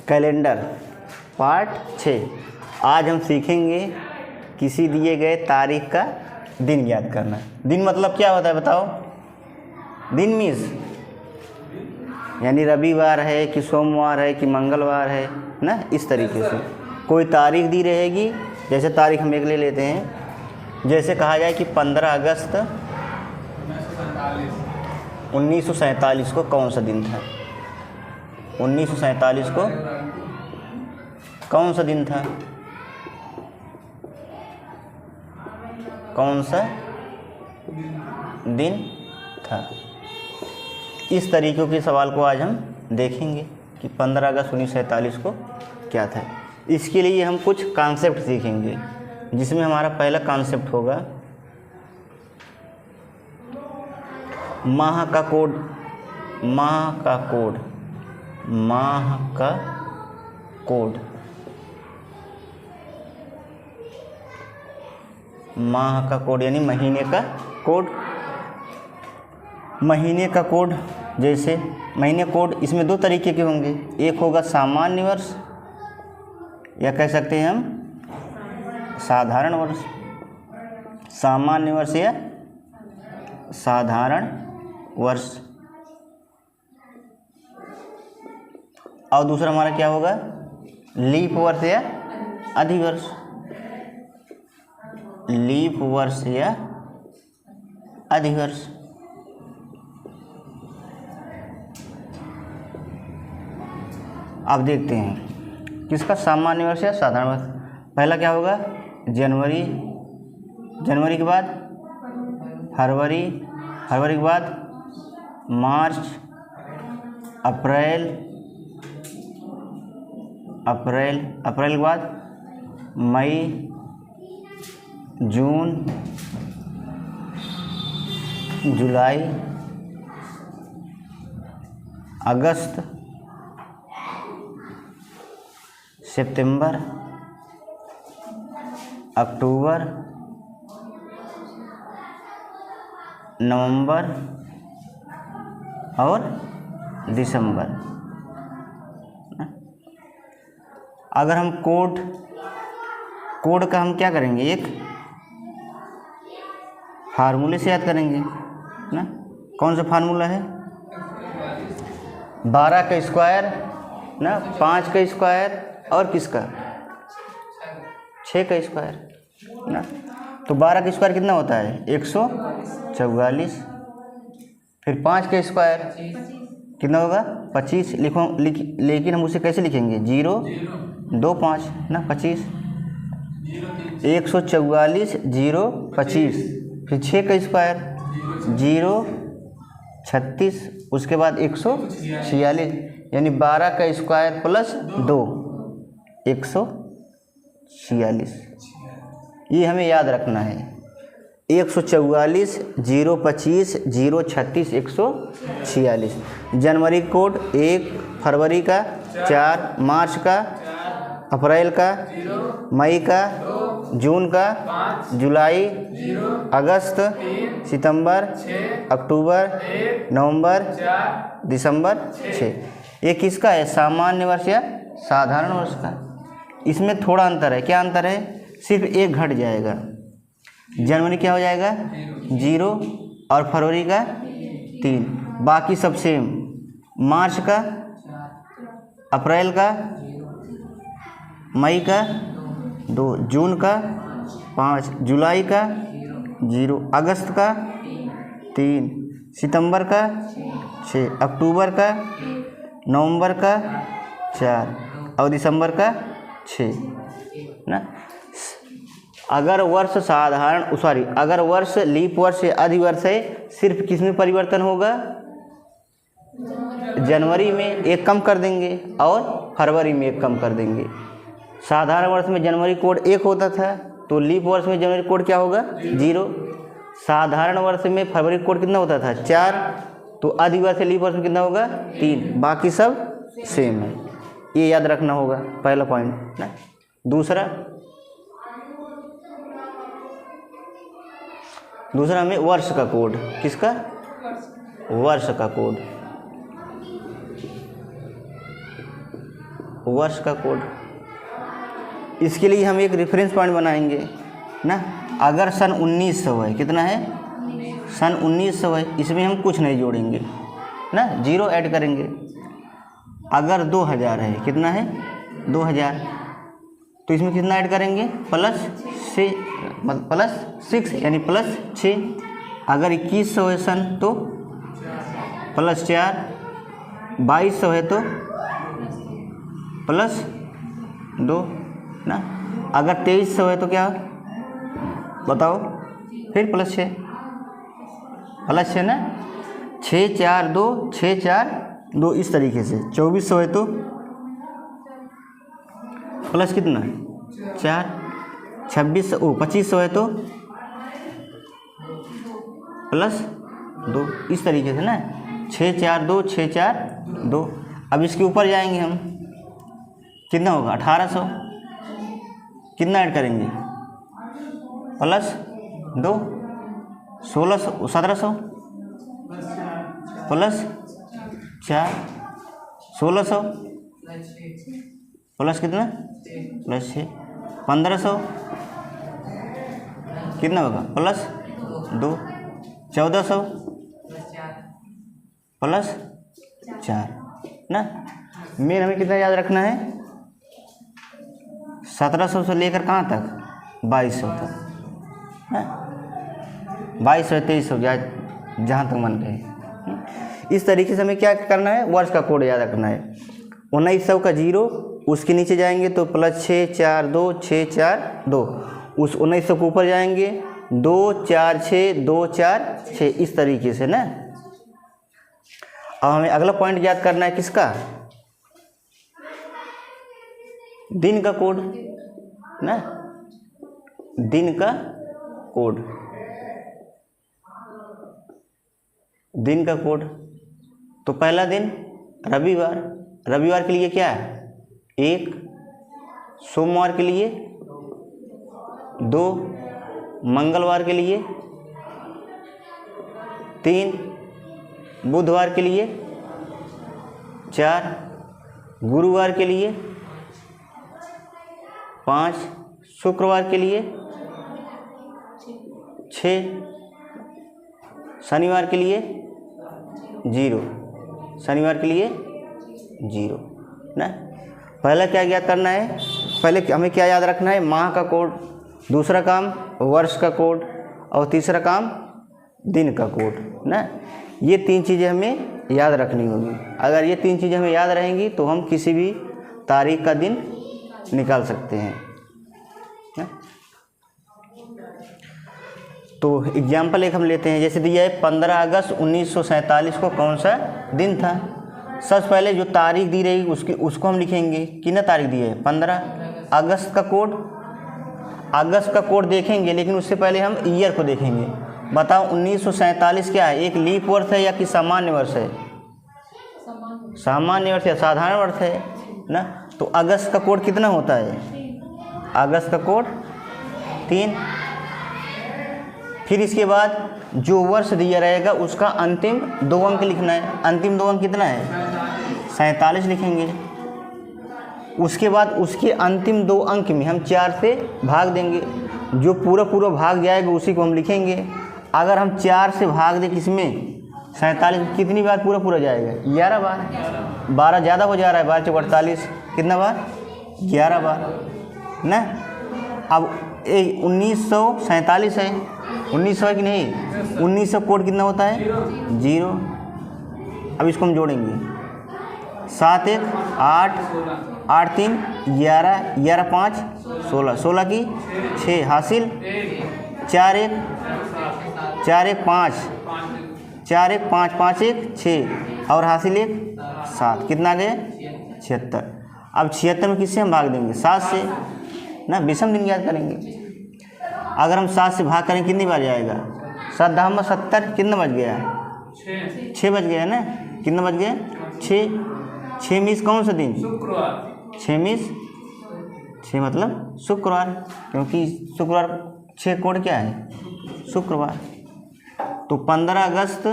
Calendar part 6। आज हम सीखेंगे किसी दिए गए तारीख का दिन याद करना। दिन मतलब क्या होता है बताओ? दिन मीन्स यानी रविवार है कि सोमवार है कि मंगलवार है ना, इस तरीके से कोई तारीख दी रहेगी। जैसे तारीख हम एक ले लेते हैं, जैसे कहा जाए कि 15 अगस्त 1947 को कौन सा दिन था? 1947 को कौन सा दिन था? कौन सा दिन था? इस तरीक़े के सवाल को आज हम देखेंगे कि 15 अगस्त 1947 को क्या था। इसके लिए हम कुछ कॉन्सेप्ट सीखेंगे, जिसमें हमारा पहला कॉन्सेप्ट होगा माह का कोड। माह का कोड, माह का कोड, माह का कोड यानी महीने का कोड। महीने का कोड, जैसे महीने कोड इसमें दो तरीके के होंगे। एक होगा सामान्य वर्ष या कह सकते हैं हम साधारण वर्ष। सामान्य वर्ष या साधारण वर्ष। और दूसरा हमारा क्या होगा? लीप वर्ष या अधिवर्ष। लीप वर्ष या अधिवर्ष। अब देखते हैं किसका सामान्य वर्ष या साधारण वर्ष। पहला क्या होगा? जनवरी। जनवरी के बाद फरवरी। फरवरी के बाद मार्च। अप्रैल। अप्रैल। अप्रैल के बाद मई। जून। जुलाई। अगस्त। सितंबर। अक्टूबर। नवंबर और दिसंबर। अगर हम कोड का हम क्या करेंगे? एक फार्मूले से याद करेंगे ना। कौन सा फार्मूला है? 12 का स्क्वायर ना, 5 का स्क्वायर और किसका? 6 का स्क्वायर ना। तो 12 का स्क्वायर कितना होता है? 144। फिर 5 का स्क्वायर कितना होगा? 25। लेकिन हम उसे कैसे लिखेंगे? 0 2 5 ना, 25। 144 0 25। फिर 6 का स्क्वायर 0 36। उसके बाद 146 यानी 12 का स्क्वायर प्लस 2 146। ये हमें याद रखना है। 144 0 25 0 36 146। जनवरी कोड 1, फरवरी का 4, मार्च का, अप्रैल का, मई का, जून का, जुलाई, अगस्त, सितंबर, अक्टूबर, नवंबर, दिसंबर 6। ये किसका है? सामान्य वर्ष या साधारण वर्ष का। इसमें थोड़ा अंतर है। क्या अंतर है? सिर्फ एक घट जाएगा। जनवरी क्या हो जाएगा? 0 और फरवरी का 3। बाकी सब सेम। मार्च का, अप्रैल का, मई का 2, जून का 5, जुलाई का 0, अगस्त का 3, सितंबर का 6, अक्टूबर का, नवंबर का 4 और दिसंबर का 6 ना। अगर वर्ष अगर वर्ष लीप वर्ष या अधिवर्ष है, सिर्फ किस में परिवर्तन होगा? जनवरी में एक कम कर देंगे और फरवरी में एक कम कर देंगे। साधारण वर्ष में जनवरी कोड 1 होता था, तो लीप वर्ष में जनवरी कोड क्या होगा? 0। साधारण वर्ष में फरवरी कोड कितना होता था? 4। तो अधिवर्ष से लीप वर्ष में कितना होगा? 3। बाकी सब सेम है। ये याद रखना होगा, पहला पॉइंट ना। दूसरा हमें वर्ष का कोड। किसका? वर्ष का कोड। वर्ष का कोड। इसके लिए हम एक रेफरेंस पॉइंट बनाएंगे ना। अगर सन 1900 है, कितना है, सन 1900 है, इसमें हम कुछ नहीं जोड़ेंगे ना, जीरो ऐड करेंगे। अगर 2000 है, कितना है 2000, तो इसमें कितना ऐड करेंगे, +6 यानी +6। अगर 2100 है सन तो +4, 2200 है तो +2 ना। अगर 2300 है तो क्या बताओ, फिर +6 ना, 6 4 2 6 4 2 इस तरीके से। 2400 है तो प्लस कितना 4, 2500 है तो +2 इस तरीके से ना, 6 4 2 6 4 2। अब इसके ऊपर जाएंगे हम, कितना होगा 1800, कितना ऐड करेंगे +2, 1600 1700 +4, 1600 प्लस कितना +6, 1500 कितना होगा +2, 1400 +4 ना। मेन हमें कितना याद रखना है, 1700 से लेकर कहाँ तक 2200 तक, 2200 2300 जहाँ तक मन रहे। इस तरीके से हमें क्या करना है, वर्ष का कोड याद रखना है। 1900 का 0, उसके नीचे जाएंगे तो +6 4 2 6 4 2, उस 1900 के ऊपर जाएंगे 2 4 6 2 4 6 इस तरीके से ना। अब हमें अगला पॉइंट याद करना है, किसका, दिन का कोड ना, दिन का कोड, दिन का कोड। तो पहला दिन रविवार, रविवार के लिए क्या है 1, सोमवार के लिए 2, मंगलवार के लिए 3, बुधवार के लिए 4, गुरुवार के लिए 5, शुक्रवार के लिए 6, शनिवार के लिए 0, शनिवार के लिए 0 ना। पहला क्या याद करना है, पहले हमें क्या याद रखना है, माह का कोड, दूसरा काम वर्ष का कोड, और तीसरा काम दिन का कोड ना। ये 3 चीज़ें हमें याद रखनी होगी। अगर ये 3 चीज़ें हमें याद रहेंगी तो हम किसी भी तारीख का दिन निकाल सकते हैं ना? तो एग्जाम्पल एक हम लेते हैं, जैसे दिया है 15 अगस्त 1947 को कौन सा दिन था। सबसे पहले जो तारीख दी रहेगी उसको हम लिखेंगे, कितना तारीख दी है 15 अगस्त का कोड। अगस्त का कोड देखेंगे, लेकिन उससे पहले हम ईयर को देखेंगे। बताओ 1947 क्या है, एक लीप वर्ष है या कि सामान्य वर्ष है, सामान्य वर्ष या साधारण वर्ष है ना। तो अगस्त का कोड कितना होता है, अगस्त का कोड 3। फिर इसके बाद जो वर्ष दिया रहेगा उसका अंतिम 2 अंक लिखना है। अंतिम 2 अंक कितना है 47 लिखेंगे। उसके बाद उसके अंतिम 2 अंक में हम 4 से भाग देंगे, जो पूरा भाग जाएगा उसी को हम लिखेंगे। अगर हम 4 से भाग दें किसमें 47, कितनी बार पूरा जाएगा 11 बार। 12 ज़्यादा हो जा रहा है, 12 × 48 कितना बार 11 बार ना। अब 1947 है, 1900 है कि नहीं, 1900 कोड कितना होता है 0। अब इसको हम जोड़ेंगे 7 1 8 8 3 11 11 5 16 16 की 6 हासिल 4 1 5 4 1 5 5 1 6 और हासिल 1 7, कितना आ गया 76। अब 76 में किससे हम भाग देंगे 7 से ना, विषम दिन याद करेंगे। अगर हम 7 से भाग करें कितनी बार जाएगा 7 10 में 70, कितना बच गया 6 बच गया ना, कितना बच गया 6। 6 मिस कौन सा दिन शुक्रवार, 6 मिस 6 मतलब शुक्रवार, क्योंकि शुक्रवार 6 कोड क्या है शुक्रवार। तो 15 अगस्त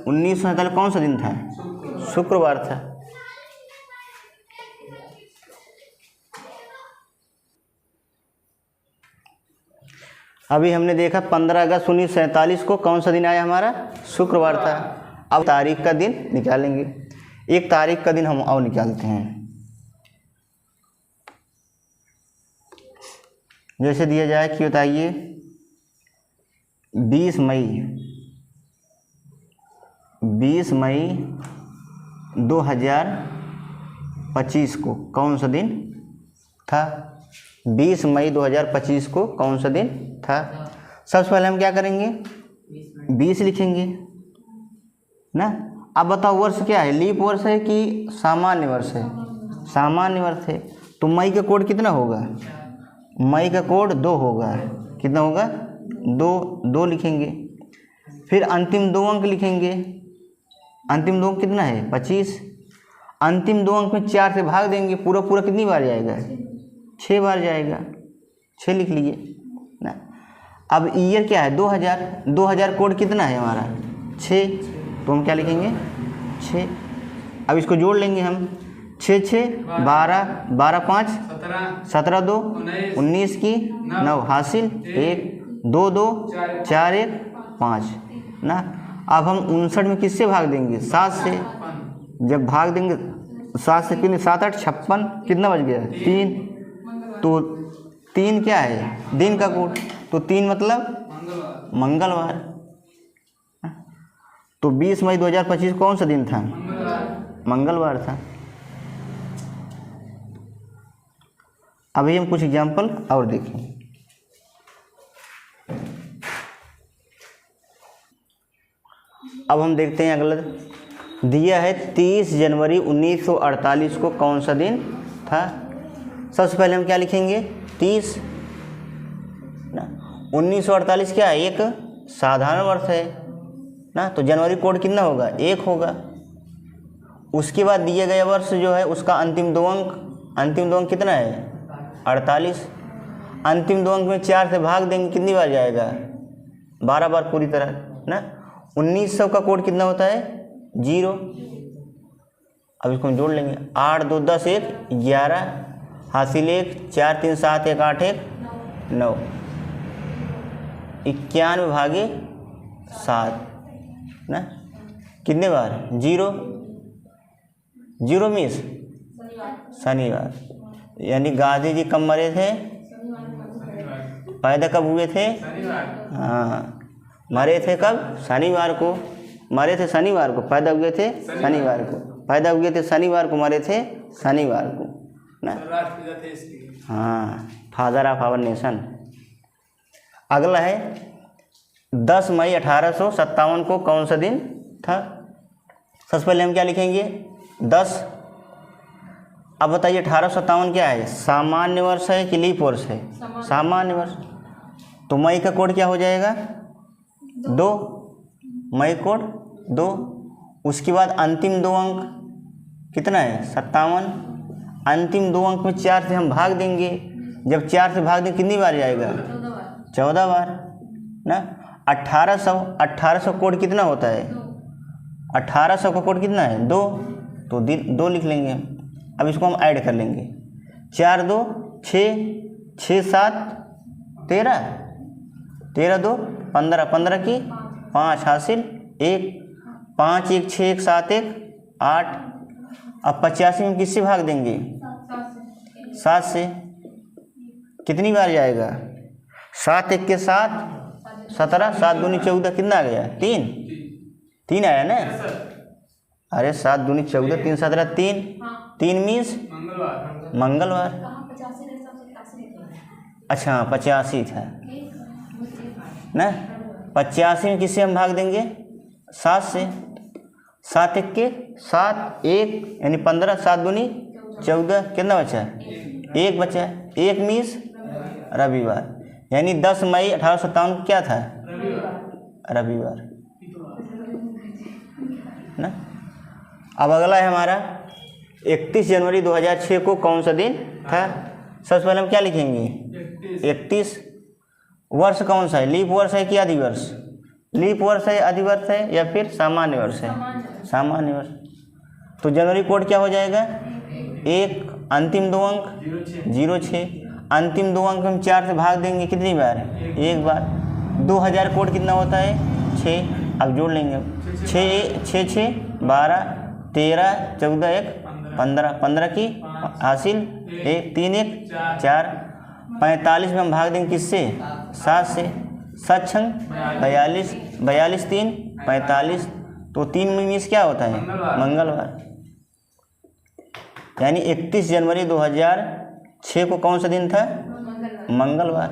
1947 कौन सा दिन था शुक्रवार था अभी हमने देखा 15 अगस्त 1947 को कौन सा दिन आया हमारा, शुक्रवार था। अब तारीख का दिन निकालेंगे, एक तारीख का दिन हम और निकालते हैं। जैसे दिया जाए कि बताइए 20 मई 2025 को कौन सा दिन था। 20 मई 2025 को कौन सा दिन था। सबसे पहले हम क्या करेंगे, 20 लिखेंगे ना। अब बताओ वर्ष क्या है, लीप वर्ष है कि सामान्य वर्ष है। सामान्य वर्ष है तो मई का कोड कितना होगा, मई का कोड 2 होगा। कितना होगा, 2 लिखेंगे। फिर अंतिम 2 अंक लिखेंगे। अंतिम 2 अंक कितना है, 25। अंतिम 2 अंक में 4 से भाग देंगे, पूरा पूरा कितनी बार जाएगा, 6 बार जाएगा। 6 लिख लीजिए ना। अब ईयर क्या है, 2000। 2000 कोड कितना है हमारा, 6, तो हम क्या लिखेंगे 6। अब इसको जोड़ लेंगे हम, 6 6 12 12 5 17 2 19 की 9 हासिल 1 2 2 4 1 5 ना। अब हम 59 में किससे भाग देंगे, 7 से। जब भाग देंगे 7 से कितने, 7 8 56, कितना बच गया 3। तो 3 क्या है, दिन का कोड, तो 3 मतलब मंगलवार। तो 20 मई 2025 कौन सा दिन था, मंगलवार था। अभी हम कुछ एग्जाम्पल और देखें। अब हम देखते हैं अगला दिया है 30 जनवरी 1948 को कौन सा दिन था। सबसे पहले हम क्या लिखेंगे, 30 ना। 1948 क्या है, एक साधारण वर्ष है ना, तो जनवरी कोड कितना होगा, 1 होगा। उसके बाद दिया गया वर्ष जो है उसका अंतिम 2 अंक कितना है, 48। अंतिम 2 अंक में 4 से भाग देंगे, कितनी बार जाएगा, 12 बार पूरी तरह ना। 1900 का कोड कितना होता है, 0। अब इसको हम जोड़ लेंगे, 8 2 10 1 11 हासिल 1 4 3 7 1 8 1 9 91 भागे 7 ना। कितने बार, 0 मिस शनिवार। यानी गांधी जी कब मरे थे, पैदा कब हुए थे, हाँ मरे थे कब, शनिवार को। मरे थे शनिवार को, पैदा हुए थे शनिवार को। पैदा हुए थे शनिवार को, मरे थे शनिवार को ना। हाँ, फादर ऑफ आवर नेशन। अगला है 10 मई 1857 को कौन सा दिन था। सबसे पहले हम क्या लिखेंगे, 10। अब बताइए 1857 क्या है, सामान्य वर्ष है कि लीप वर्ष है, सामान्य वर्ष। तो मई का कोड क्या हो जाएगा, 2। मई कोड 2। उसके बाद अंतिम 2 अंक कितना है, 57। अंतिम 2 अंक में 4 से हम भाग देंगे। जब 4 से भाग देंगे कितनी बार जाएगा, 14 बार ना। 1800 कोड कितना होता है, 1800 का कोड कितना है, 2। तो 2 लिख लेंगे। अब इसको हम ऐड कर लेंगे, 4 2 6 6 7 13 13 2 15 15 की 5 हासिल 1 5 1 6 1 7 1 8। अब 85 में किससे भाग देंगे, 7 से। कितनी बार जाएगा, 7 1 के 7 17 7 दूनी 14 कितना आ गया, 3 आया ना। अरे 7 दूनी 14 3 17 3 मीन्स मंगलवार। अच्छा 85 था ना। 85 में किससे हम भाग देंगे, 7 से। 7 1 के 7 1 यानी 15 7 दूनी 14 कितना बचा, 1 बचा। 1 मीन्स रविवार। यानी 10 मई 1857 क्या था, रविवार ना। अब अगला है हमारा 31 जनवरी 2006 को कौन सा दिन था। सबसे पहले हम क्या लिखेंगे, 31। वर्ष कौन सा है, लीप वर्ष है कि अधिवर्ष, लीप वर्ष है, अधिवर्ष है या फिर सामान्य वर्ष है, सामान्य वर्ष। तो जनवरी कोड क्या हो जाएगा, 1। अंतिम 2 अंक 06। अंतिम 2 अंक हम 4 से भाग देंगे कितनी बार? एक बार। 2000 कोड कितना होता है? 6। अब जोड़ लेंगे। 6 6 6 12 13 14 1 15 15 की हासिल 1 3 1 4 45 में हम भाग देंगे किससे? 7 से। 7 छंग 42 42 3 45 तो 3 में मिस क्या होता है? मंगलवार। यानी 31 जनवरी 2006 को कौन सा दिन था? मंगलवार।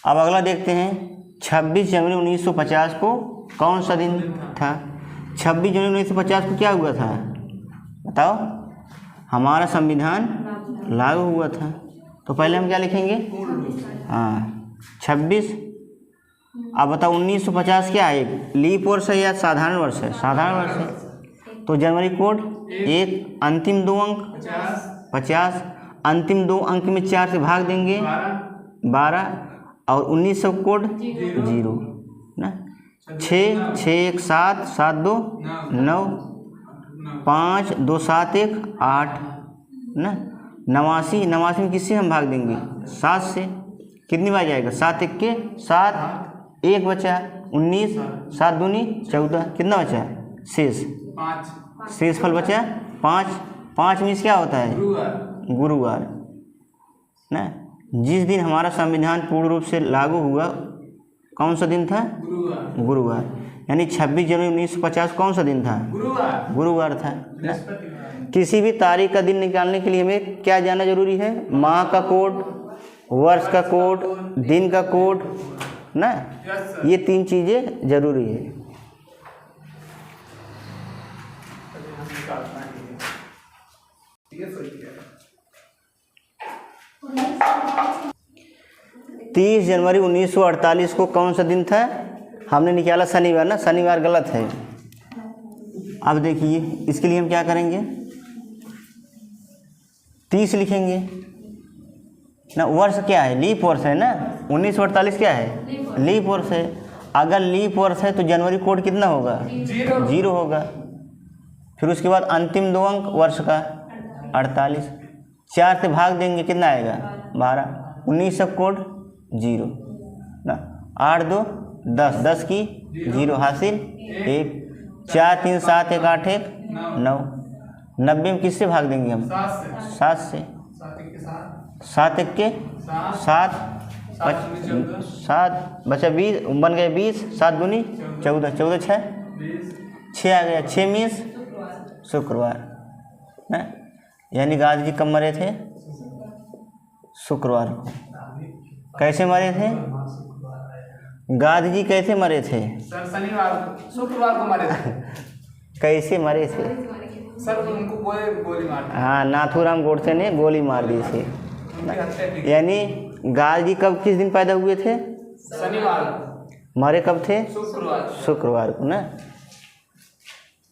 अब अगला देखते हैं 26 जनवरी 1950 को कौन सा दिन था? 26 जनवरी 1950 को क्या हुआ था? बताओ। हमारा संविधान लागू हुआ था। तो पहले हम क्या लिखेंगे? हाँ 26। अब बताओ 1950 क्या है? लीप वर्ष है या साधारण वर्ष है? साधारण वर्ष है। तो जनवरी कोड 1, अंतिम 2 अंक 50, अंतिम 2 अंक में 4 से भाग देंगे 12 और 1900 कोड 0 ना। 6 6 1 7 7 2 9 5 2 7 1 8 ना। 89 में किससे हम भाग देंगे? 7 से। कितनी बार जाएगा? 7 1 के 7 1 बचा 19 7 दूनी 14 कितना बचा? शेष 5। शेष फल बचा 5। 5 में क्या होता है? गुरुवार ना। जिस दिन हमारा संविधान पूर्ण रूप से लागू हुआ कौन सा दिन था? गुरुवार। यानी 26 जनवरी 1950 कौन सा दिन था? गुरुवार था ना। किसी भी तारीख का दिन निकालने के लिए हमें क्या जानना जरूरी है? माह का कोड, वर्ष का कोड, दिन का कोड ना। ये 3 चीज़ें जरूरी है। तीस जनवरी 1948 को कौन सा दिन था? हमने निकाला शनिवार ना। शनिवार गलत है। अब देखिए इसके लिए हम क्या करेंगे? 30 लिखेंगे ना। वर्ष क्या है? लीप वर्ष है ना। 1948 क्या है? लीप वर्ष है। अगर लीप वर्ष है तो जनवरी कोड कितना होगा? 0 होगा। फिर उसके बाद अंतिम 2 अंक वर्ष का 48, 4 से भाग देंगे कितना आएगा? 12। 1900 कोड 0 ना। 8 2 10 10 की 0 हासिल 1 4 3 7 1 8 1 9। 90 में किससे भाग देंगे हम? 7 से। 7 1 के 7 बचा 20 बन गए 20 7 दूनी 14 14 6 आ गया। 6 मिस शुक्रवार ना। यानी गांधी जी कब मरे थे? शुक्रवार को। कैसे मरे थे? गांधी जी कैसे मरे थे? सर शनिवार शुक्रवार को मरे थे। कैसे मरे थे? सर उनको गोली मार दी। हाँ नाथूराम गोडसे ने गोली मार दी थी। यानी गांधी जी कब किस दिन पैदा हुए थे? शनिवार। मरे कब थे? शुक्रवार। शुक्रवार को ना।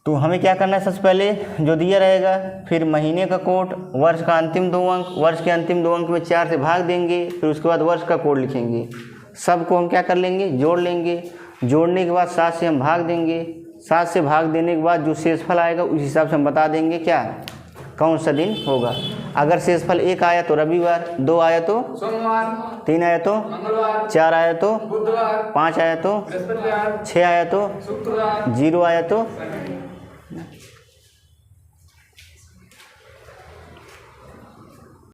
तो हमें क्या करना है? सबसे पहले जो दिया रहेगा, फिर महीने का कोड, वर्ष का अंतिम 2 अंक, वर्ष के अंतिम 2 अंक में 4 से भाग देंगे, फिर उसके बाद वर्ष का कोड लिखेंगे। सबको हम क्या कर लेंगे? जोड़ लेंगे। जोड़ने के बाद 7 से हम भाग देंगे। 7 से भाग देने के बाद जो शेषफल आएगा उस हिसाब से हम बता देंगे क्या कौन सा दिन होगा। अगर शेषफल 1 आया तो रविवार, 2 आया तो सोमवार, 3 आया तो मंगलवार, 4 आया तो बुधवार, 5 आया तो बृहस्पतिवार, 6 आया तो शुक्रवार, 0 आया तो